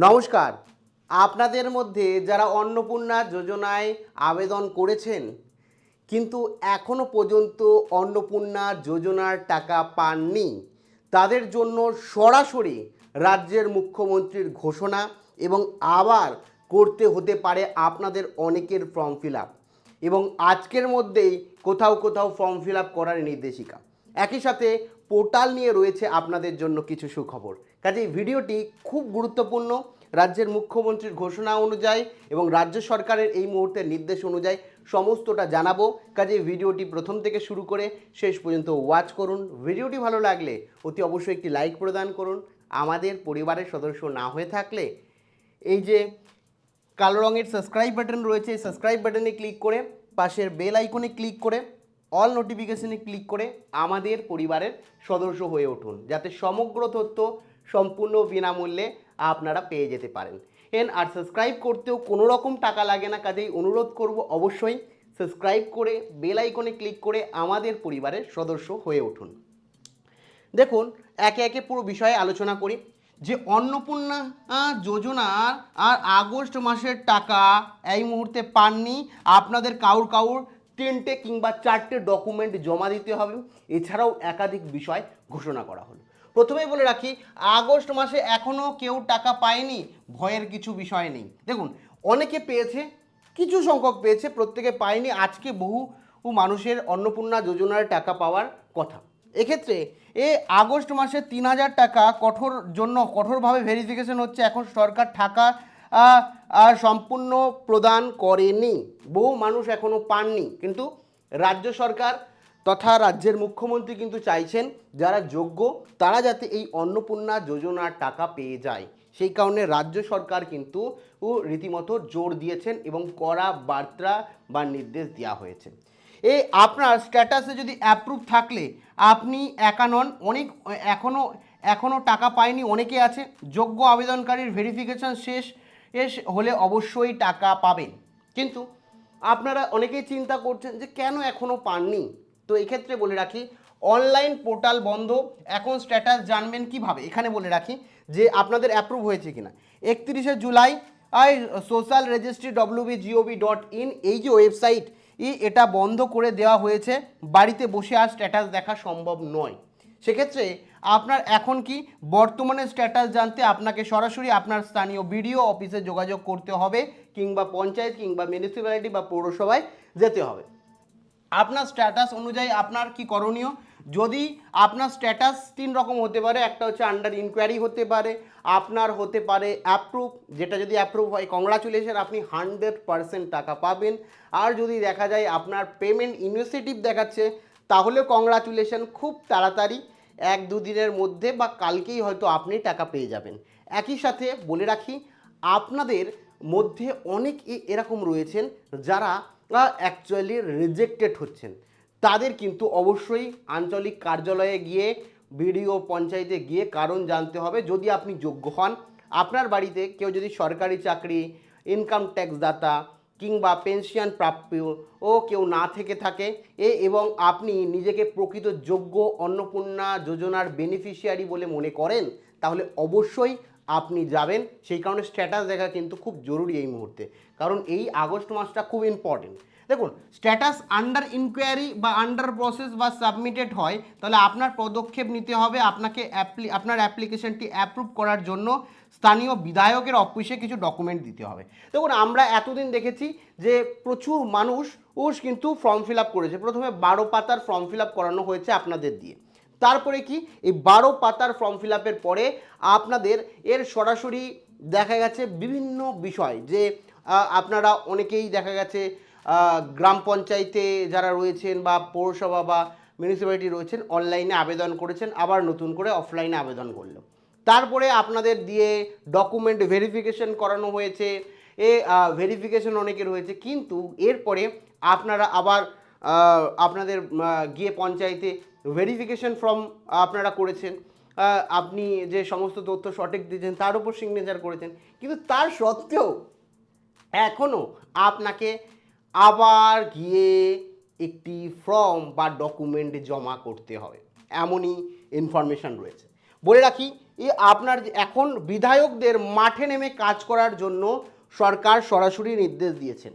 নমস্কার। আপনাদের মধ্যে যারা অন্নপূর্ণা যোজনায় আবেদন করেছেন কিন্তু এখনো পর্যন্ত অন্নপূর্ণা যোজনার টাকা পাননি, তাদের জন্য সরাসরি রাজ্যের মুখ্যমন্ত্রীর ঘোষণা এবং আবার করতে হতে পারে আপনাদের অনেকের ফর্ম ফিল আপ, এবং আজকের মধ্যেই কোথাও কোথাও ফর্ম ফিল আপ করার নির্দেশিকা। একই সাথে পোর্টাল নিয়ে রয়েছে আপনাদের জন্য কিছু সুখবর। কাজেই ভিডিওটি খুব গুরুত্বপূর্ণ। রাজ্যের মুখ্যমন্ত্রীর ঘোষণা অনুযায়ী এবং রাজ্য সরকারের এই মুহূর্তের নির্দেশ অনুযায়ী সমস্তটা জানাবো। কাজেই ভিডিওটি প্রথম থেকে শুরু করে শেষ পর্যন্ত ওয়াচ করুন। ভিডিওটি ভালো লাগলে অতি অবশ্যই একটি লাইক প্রদান করুন। আমাদের পরিবারের সদস্য না হয়ে থাকলে এই যে কালো রঙের সাবস্ক্রাইব বাটন রয়েছে, এই সাবস্ক্রাইব বাটনে ক্লিক করে পাশের বেল আইকনে ক্লিক করে অল নোটিফিকেশনে ক্লিক করে আমাদের পরিবারের সদস্য হয়ে উঠুন, যাতে সমগ্র তথ্য সম্পূর্ণ বিনামূল্যে আপনারা পেয়ে যেতে পারেন। আর সাবস্ক্রাইব করতেও কোনো রকম টাকা লাগে না। কাজেই অনুরোধ করব অবশ্যই সাবস্ক্রাইব করে বেল আইকনে ক্লিক করে আমাদের পরিবারের সদস্য হয়ে উঠুন। দেখুন, একে একে পুরো বিষয়ে আলোচনা করি। যে অন্নপূর্ণা যোজনার আর আগস্ট মাসের টাকা এই মুহূর্তে পাননি, আপনাদের কাউর 3টে কিংবা 4টে ডকুমেন্ট জমা দিতে হবে। এছাড়াও একাধিক বিষয় ঘোষণা করা হলো। প্রথমেই বলে রাখি, আগস্ট মাসে এখনও কেউ টাকা পায়নি, ভয়ের কিছু বিষয় নেই। দেখুন, অনেকে পেয়েছে, কিছু সংখ্যক পেয়েছে, প্রত্যেকে পায়নি। আজকে বহু মানুষের অন্নপূর্ণা যোজনার টাকা পাওয়ার কথা। এক্ষেত্রে আগস্ট মাসে 3,000 টাকা কঠোরভাবে ভেরিফিকেশন হচ্ছে। এখন সরকার টাকা সম্পূর্ণ প্রদান করেনি, বহু মানুষ এখনও পাননি। কিন্তু রাজ্য সরকার তথা রাজ্যের মুখ্যমন্ত্রী কিন্তু চাইছেন যারা যোগ্য তারা যাতে এই অন্নপূর্ণা যোজনার টাকা পেয়ে যায়। সেই কারণে রাজ্য সরকার কিন্তু রীতিমতো জোর দিয়েছেন এবং কড়া বার্তা বা নির্দেশ দেওয়া হয়েছে। আপনার স্ট্যাটাসে যদি অ্যাপ্রুভ থাকলে আপনি একা নন, অনেক এখনও টাকা পায়নি অনেকে আছে। যোগ্য আবেদনকারীর ভেরিফিকেশন শেষ হলে অবশ্যই টাকা পাবেন। কিন্তু আপনারা অনেকেই চিন্তা করছেন যে কেন এখনও পাননি। তো এক্ষেত্রে বলে রাখি, অনলাইন পোর্টাল বন্ধ। এখন স্ট্যাটাস জানবেন কিভাবে, এখানে বলে রাখি যে আপনাদের অ্যাপ্রুভ হয়েছে কিনা। 31শে জুলাই সোশ্যাল রেজিস্ট্রি www.gov.in এই যে ওয়েবসাইট এটা বন্ধ করে দেওয়া হয়েছে। বাড়িতে বসে আর স্ট্যাটাস দেখা সম্ভব নয়। সেক্ষেত্রে আপনার এখন কি বর্তমানে স্ট্যাটাস জানতে আপনাকে সরাসরি আপনার স্থানীয় বিডিও অফিসে যোগাযোগ করতে হবে, কিংবা পঞ্চায়েত কিংবা মিউনিসিপ্যালিটি বা পৌরসভায় যেতে হবে। আপনার স্ট্যাটাস অনুযায়ী আপনার কি করণীয়? যদি আপনার স্ট্যাটাস 3 রকম হতে পারে। একটা হচ্ছে আন্ডার ইনকোয়ারি হতে পারে, আপনার হতে পারে অ্যাপ্রুভ। যেটা যদি অ্যাপ্রুভ হয়, কংগ্রাচুলেশন, আপনি 100% টাকা পাবেন। আর যদি দেখা যায় আপনার পেমেন্ট ইনিশিয়েটিভ দেখাচ্ছে, তাহলে কংগ্রাচুলেশন, খুব তাড়াতাড়ি 1-2 দিনের মধ্যে বা কালকেই হয়তো আপনি টাকা পেয়ে যাবেন। একই সাথে বলে রাখি, আপনাদের মধ্যে অনেক এরকম রয়েছেন যারা অ্যাকচুয়ালি রিজেক্টেড হচ্ছেন। তাদের কিন্তু অবশ্যই আঞ্চলিক কার্যালয়ে গিয়ে বিডিও পঞ্চায়েতে গিয়ে কারণ জানতে হবে। যদি আপনি যোগ্য হন, আপনার বাড়িতে কেউ যদি সরকারি চাকরি, ইনকাম ট্যাক্স দাতা কিংবা পেনশন প্রাপ্য ও কেউ না থেকে থাকে এবং আপনি নিজেকে প্রকৃত যোগ্য অন্নপূর্ণা যোজনার বেনিফিশিয়ারি বলে মনে করেন, তাহলে অবশ্যই আপনি যাবেন। সেই কারণে স্ট্যাটাস দেখা কিন্তু খুব জরুরি এই মুহূর্তে, কারণ এই আগস্ট মাসটা খুব ইম্পর্টেন্ট। দেখুন, স্ট্যাটাস আন্ডার ইনকোয়ারি বা আন্ডার প্রসেস বা সাবমিটেড হয়, তাহলে আপনার পদক্ষেপ নিতে হবে। আপনাকে আপনার অ্যাপ্লিকেশনটি অ্যাপ্রুভ করার জন্য স্থানীয় বিধায়কের অফিসে কিছু ডকুমেন্ট দিতে হবে। দেখুন, আমরা এতদিন দেখেছি যে প্রচুর মানুষ কিন্তু ফর্ম ফিল আপ করেছে। প্রথমে 12 পাতার ফর্ম ফিল আপ করানো হয়েছে আপনাদের দিয়ে। তারপরে কি, এই 12 পাতার ফর্ম ফিল আপের পরে আপনাদের সরাসরি দেখা গেছে বিভিন্ন বিষয় যে আপনারা অনেকেই দেখা গেছে গ্রাম পঞ্চায়েতে যারা রয়েছেন বা পৌরসভা বা মিউনিসিপ্যালিটি রয়েছেন, অনলাইনে আবেদন করেছেন, আবার নতুন করে অফলাইনে আবেদন করলো। তারপরে আপনাদের দিয়ে ডকুমেন্ট ভেরিফিকেশন করানো হয়েছে। ভেরিফিকেশন অনেকের হয়েছে, কিন্তু এরপরে আপনারা আবার আপনাদের গিয়ে পঞ্চায়েতে ভেরিফিকেশন ফর্ম আপনারা করেছেন। আপনি যে সমস্ত তথ্য সঠিক দিয়েছেন তার উপর সিগনেচার করেছেন, কিন্তু তার সত্ত্বেও এখনও আপনাকে আবার গিয়ে একটি ফর্ম বা ডকুমেন্ট জমা করতে হবে, এমনই ইনফরমেশান রয়েছে। বলে রাখি, আপনার এখন বিধায়কদের মাঠে নেমে কাজ করার জন্য সরকার সরাসরি নির্দেশ দিয়েছেন,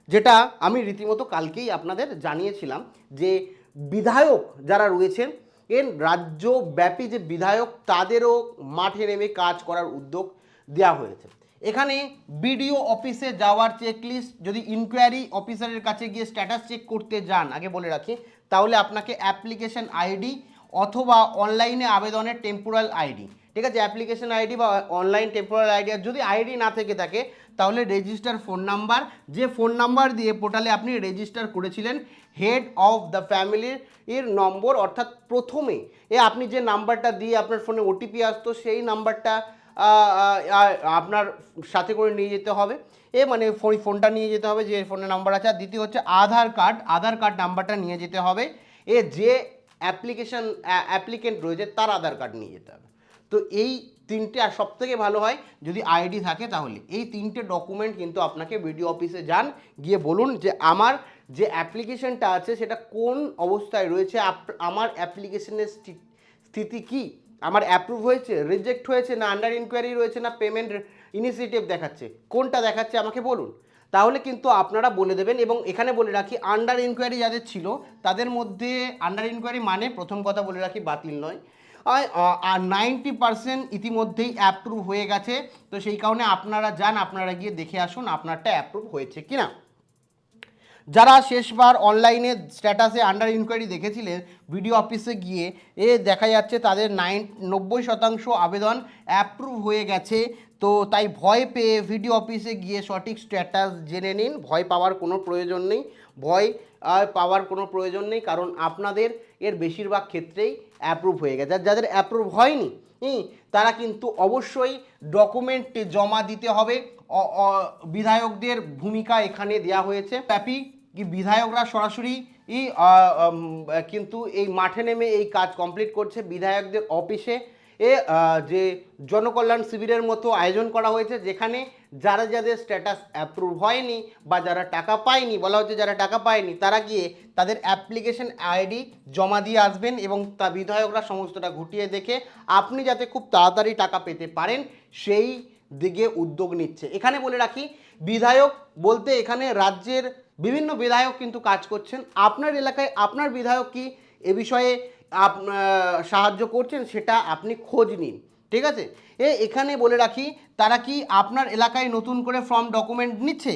যেটা আমি রীতিমতো কালকেই আপনাদের জানিয়েছিলাম যে বিধায়ক যারা রয়েছেন এর রাজ্যব্যাপী যে বিধায়ক তাদেরও মাঠে নেমে কাজ করার উদ্যোগ দেওয়া হয়েছে। এখানে বিডিও অফিসে যাওয়ার চেকলিস্ট, যদি ইনকোয়ারি অফিসারের কাছে গিয়ে স্ট্যাটাস চেক করতে যান, আগে বলে রাখি, তাহলে আপনাকে অ্যাপ্লিকেশন আইডি অথবা অনলাইনে আবেদনের টেম্পোরাল আইডি, ঠিক আছে, অ্যাপ্লিকেশন আইডি বা অনলাইন টেম্পোরাল আইডি, আর যদি আইডি না থেকে থাকে তাহলে রেজিস্টার ফোন নাম্বার, যে ফোন নাম্বার দিয়ে পোর্টালে আপনি রেজিস্টার করেছিলেন হেড অফ দ্য ফ্যামিলির এর নম্বর, অর্থাৎ প্রথমে আপনি যে নাম্বারটা দিয়ে আপনার ফোনে ওটিপি আসতো সেই নাম্বারটা আপনার সাথে করে নিয়ে যেতে হবে, মানে ফোনটা নিয়ে যেতে হবে যে ফোনের নাম্বার আছে। আর দ্বিতীয় হচ্ছে আধার কার্ড নাম্বারটা নিয়ে যেতে হবে, যে অ্যাপ্লিকেন্ট রয়েছে তার আধার কার্ড নিয়ে যেতে হবে। তো এই তিনটে, আর সব থেকে ভালো হয় যদি আইডি থাকে, তাহলে এই তিনটে ডকুমেন্ট কিন্তু আপনাকে বিডিও অফিসে যান, গিয়ে বলুন যে আমার যে অ্যাপ্লিকেশনটা আছে সেটা কোন অবস্থায় রয়েছে, আমার অ্যাপ্লিকেশনের স্থিতি কি, আমার অ্যাপ্রুভ হয়েছে, রিজেক্ট হয়েছে, না আন্ডার ইনকোয়ারি রয়েছে, না পেমেন্ট ইনিশিয়েটিভ দেখাচ্ছে, কোনটা দেখাচ্ছে আমাকে বলুন। তাহলে কিন্তু আপনারা বলে দেবেন। এবং এখানে বলে রাখি, আন্ডার ইনকোয়ারি যাদের ছিল তাদের মধ্যে, আন্ডার ইনকোয়ারি মানে প্রথম কথা বলে রাখি বাতিল নয়, আর 90% ইতিমধ্যেই অ্যাপ্রুভ হয়ে গেছে। তো সেই কারণে আপনারা যান, আপনারা গিয়ে দেখে আসুন আপনারটা অ্যাপ্রুভ হয়েছে কিনা। যারা শেষবার অনলাইনে স্ট্যাটাসে আন্ডার ইনকোয়ারি দেখেছিলেন, ভিডিও অফিসে গিয়ে দেখা যাচ্ছে তাদের 90% আবেদন অ্যাপ্রুভ হয়ে গেছে। তো তাই ভয় পেয়ে ভিডিও অফিসে গিয়ে সঠিক স্ট্যাটাস জেনে নিন, ভয় পাওয়ার কোনো প্রয়োজন নেই, কারণ আপনাদের এর বেশিরভাগ ক্ষেত্রেই অ্যাপ্রুভ হয়ে গেছে। আর যাদের অ্যাপ্রুভ হয়নি তারা কিন্তু অবশ্যই ডকুমেন্ট জমা দিতে হবে। বিধায়কদের ভূমিকা এখানে দেওয়া হয়েছে ব্যাপী, কি বিধায়করা সরাসরি কিন্তু এই মাঠে নেমে এই কাজ কমপ্লিট করছে। বিধায়কদের অফিসে যে জনকল্যাণ শিবিরের মতো আয়োজন করা হয়েছে, যেখানে যাদের স্ট্যাটাস অ্যাপ্রুভ হয়নি বা যারা টাকা পায়নি, বলা হচ্ছে যারা টাকা পায়নি তারা গিয়ে তাদের অ্যাপ্লিকেশন আইডি জমা দিয়ে আসবেন, এবং তা বিধায়করা সমস্তটা ঘুটিয়ে দেখে আপনি যাতে খুব তাড়াতাড়ি টাকা পেতে পারেন সেই দিকে উদ্যোগ নিচ্ছে। এখানে বলে রাখি, বিধায়ক বলতে এখানে রাজ্যের বিভিন্ন বিধায়ক কিন্তু কাজ করছেন। আপনার এলাকায় আপনার বিধায়ক কি এ বিষয়ে সাহায্য করছেন সেটা আপনি খোঁজ নিন, ঠিক আছে। এখানে বলে রাখি, তারা কি আপনার এলাকায় নতুন করে ফর্ম ডকুমেন্ট নিচ্ছে,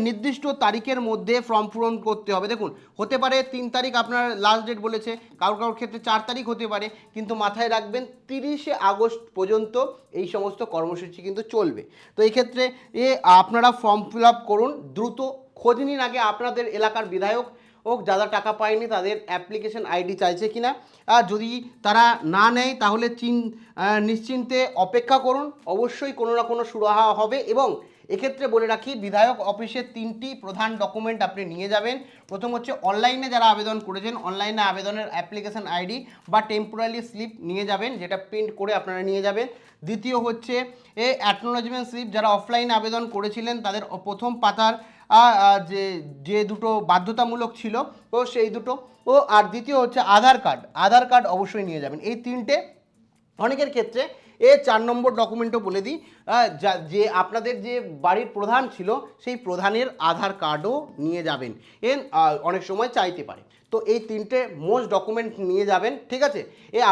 নির্দিষ্ট তারিখের মধ্যে ফর্ম পূরণ করতে হবে। দেখুন, হতে পারে 3 তারিখ আপনার লাস্ট ডেট বলেছে, কারোর ক্ষেত্রে 4 তারিখ হতে পারে, কিন্তু মাথায় রাখবেন 30শে আগস্ট পর্যন্ত এই সমস্ত কর্মসূচি কিন্তু চলবে। তো এই ক্ষেত্রে আপনারা ফর্ম ফিল আপ করুন, দ্রুত খোঁজ নিন আগে আপনাদের এলাকার বিধায়ক যারা টাকা পায়নি তাদের অ্যাপ্লিকেশন আইডি চাইছে কিনা। আর যদি তারা না নেয় তাহলে নিশ্চিন্তে অপেক্ষা করুন, অবশ্যই কোনো না কোনো সুরাহা হবে। এবং এক্ষেত্রে বলে রাখি, বিধায়ক অফিসের 3টি প্রধান ডকুমেন্ট আপনি নিয়ে যাবেন। প্রথম হচ্ছে অনলাইনে যারা আবেদন করেছেন, অনলাইনে আবেদনের অ্যাপ্লিকেশন আইডি বা টেম্পোরারি স্লিপ নিয়ে যাবেন, যেটা প্রিন্ট করে আপনারা নিয়ে যাবেন। দ্বিতীয় হচ্ছে অ্যাকনোলেজমেন্ট স্লিপ, যারা অফলাইনে আবেদন করেছিলেন তাদের প্রথম পাতার যে দুটো বাধ্যতামূলক ছিল সেই দুটো, আর দ্বিতীয় হচ্ছে আধার কার্ড অবশ্যই নিয়ে যাবেন। এই 3টে, অনেকের ক্ষেত্রে 4 নম্বর ডকুমেন্টও বলে দিই, যে আপনাদের যে বাড়ির প্রধান ছিল সেই প্রধানের আধার কার্ডও নিয়ে যাবেন, অনেক সময় চাইতে পারে। তো এই 3টে মোস্ট ডকুমেন্ট নিয়ে যাবেন, ঠিক আছে,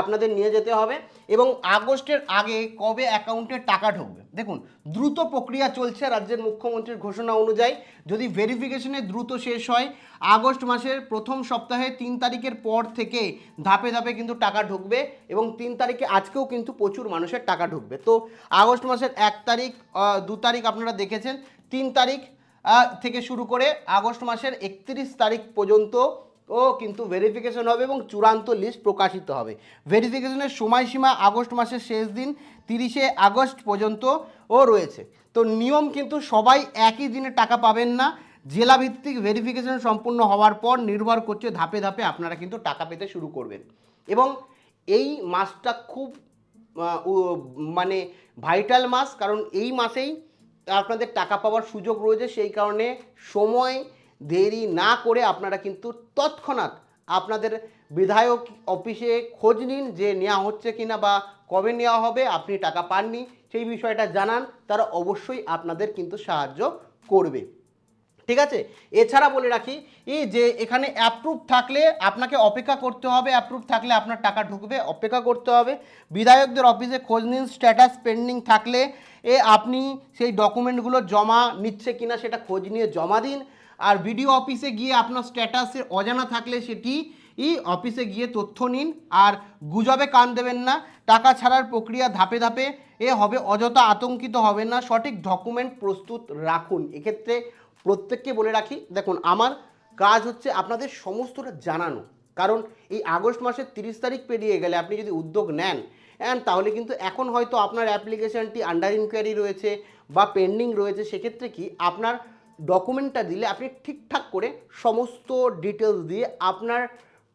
আপনাদের নিয়ে যেতে হবে। এবং আগস্টের আগে কবে অ্যাকাউন্টে টাকা ঢুকবে, দেখুন দ্রুত প্রক্রিয়া চলছে রাজ্যের মুখ্যমন্ত্রীর ঘোষণা অনুযায়ী। যদি ভেরিফিকেশনে দ্রুত শেষ হয়, আগস্ট মাসের প্রথম সপ্তাহে 3 তারিখের পর থেকে ধাপে ধাপে কিন্তু টাকা ঢুকবে। এবং 3 তারিখে আজকেও কিন্তু প্রচুর মানুষের টাকা ঢুকবে। তো আগস্ট মাসের 1 তারিখ 2 তারিখ আপনারা দেখেছেন, 3 তারিখ থেকে শুরু করে আগস্ট মাসের 31 তারিখ পর্যন্ত কিন্তু ভেরিফিকেশন হবে এবং চূড়ান্ত লিস্ট প্রকাশিত হবে। ভেরিফিকেশনের সময়সীমা আগস্ট মাসের শেষ দিন 30শে আগস্ট পর্যন্ত রয়েছে। তো নিয়ম কিন্তু সবাই একই দিনে টাকা পাবেন না, জেলাভিত্তিক ভেরিফিকেশন সম্পূর্ণ হওয়ার পর নির্ভর করছে, ধাপে ধাপে আপনারা কিন্তু টাকা পেতে শুরু করবেন। এবং এই মাসটা খুব মানে ভাইটাল মাস, কারণ এই মাসেই আপনাদের টাকা পাওয়ার সুযোগ রয়েছে। সেই কারণে সময় দেরি না করে আপনারা কিন্তু তৎক্ষণাৎ আপনাদের বিধায়ক অফিসে খোঁজ নিন যে নেওয়া হচ্ছে কিনা বা কবে নেওয়া হবে, আপনি টাকা পাননি সেই বিষয়টা জানান, তারা অবশ্যই আপনাদের কিন্তু সাহায্য করবে। ঠিক আছে, এছাড়া বলে রাখি এই যে এখানে অ্যাপ্রুভ থাকলে আপনাকে অপেক্ষা করতে হবে, অ্যাপ্রুভ থাকলে আপনার টাকা ঢুকবে, অপেক্ষা করতে হবে। বিধায়কদের অফিসে খোঁজ নিন, স্ট্যাটাস পেন্ডিং থাকলে আপনি সেই ডকুমেন্টগুলো জমা নিচ্ছে কিনা সেটা খোঁজ নিয়ে জমা দিন। আর বিডিও অফিসে গিয়ে আপনার স্ট্যাটাসে অজানা থাকলে সেটি অফিসে গিয়ে তথ্য নিন। আর গুজবে কান দেবেন না, টাকা ছাড়ার প্রক্রিয়া ধাপে ধাপে হবে, অযথা আতঙ্কিত হবেন না, সঠিক ডকুমেন্ট প্রস্তুত রাখুন। এক্ষেত্রে প্রত্যেককে বলে রাখি, দেখুন আমার কাজ হচ্ছে আপনাদের সমস্তটা জানানো, কারণ এই আগস্ট মাসের 30 তারিখ পেরিয়ে গেলে আপনি যদি উদ্যোগ নেন তাহলে কিন্তু এখন হয়তো আপনার অ্যাপ্লিকেশনটি আন্ডার ইনকোয়ারি রয়েছে বা পেন্ডিং রয়েছে, সেক্ষেত্রে কি আপনার ডকুমেন্টটা দিলে আপনি ঠিকঠাক করে সমস্ত ডিটেলস দিয়ে আপনার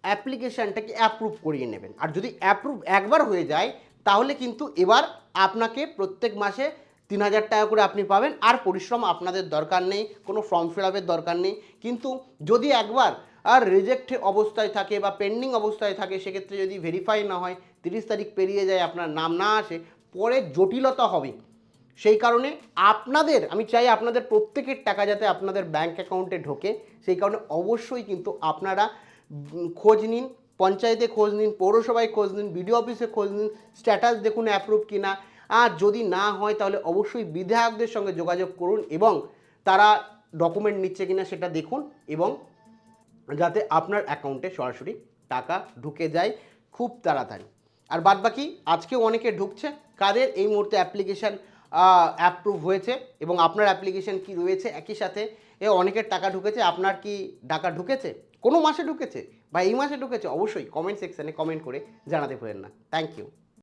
অ্যাপ্লিকেশানটাকে অ্যাপ্রুভ করিয়ে নেবেন। আর যদি অ্যাপ্রুভ একবার হয়ে যায় তাহলে কিন্তু এবার আপনাকে প্রত্যেক মাসে 3000 টাকা করে আপনি পাবেন, আর পরিশ্রম আপনাদের দরকার নেই, কোনো ফর্ম ফিল আপের দরকার নেই। কিন্তু যদি একবার আর রিজেক্ট অবস্থায় থাকে বা পেন্ডিং অবস্থায় থাকে, সেক্ষেত্রে যদি ভেরিফাই না হয়, 30 তারিখ পেরিয়ে যায়, আপনার নাম না আসে, পরে জটিলতা হবে। সেই কারণে আপনাদের, আমি চাই আপনাদের প্রত্যেকের টাকা যাতে আপনাদের ব্যাঙ্ক অ্যাকাউন্টে ঢোকে, সেই কারণে অবশ্যই কিন্তু আপনারা খোঁজ নিন, পঞ্চায়েতে খোঁজ নিন, পৌরসভায় খোঁজ নিন, বিডিও অফিসে খোঁজ নিন, স্ট্যাটাস দেখুন অ্যাপ্রুভ কিনা। আর যদি না হয় তাহলে অবশ্যই বিধায়কদের সঙ্গে যোগাযোগ করুন এবং তারা ডকুমেন্ট নিচ্ছে কিনা সেটা দেখুন, এবং যাতে আপনার অ্যাকাউন্টে সরাসরি টাকা ঢুকে যায় খুব তাড়াতাড়ি। আর বাদবাকি আজকেও অনেকে ঢুকছে, কাদের এই মুহূর্তে অ্যাপ্লিকেশান অ্যাপ্রুভ হয়েছে এবং আপনার অ্যাপ্লিকেশান কি রয়েছে, একই সাথে অনেকের টাকা ঢুকেছে, আপনার কি টাকা ঢুকেছে, কোনো মাসে ঢুকেছে বা এই মাসে ঢুকেছে, অবশ্যই কমেন্ট সেকশানে কমেন্ট করে জানাতে ভুলেন না। Thank you.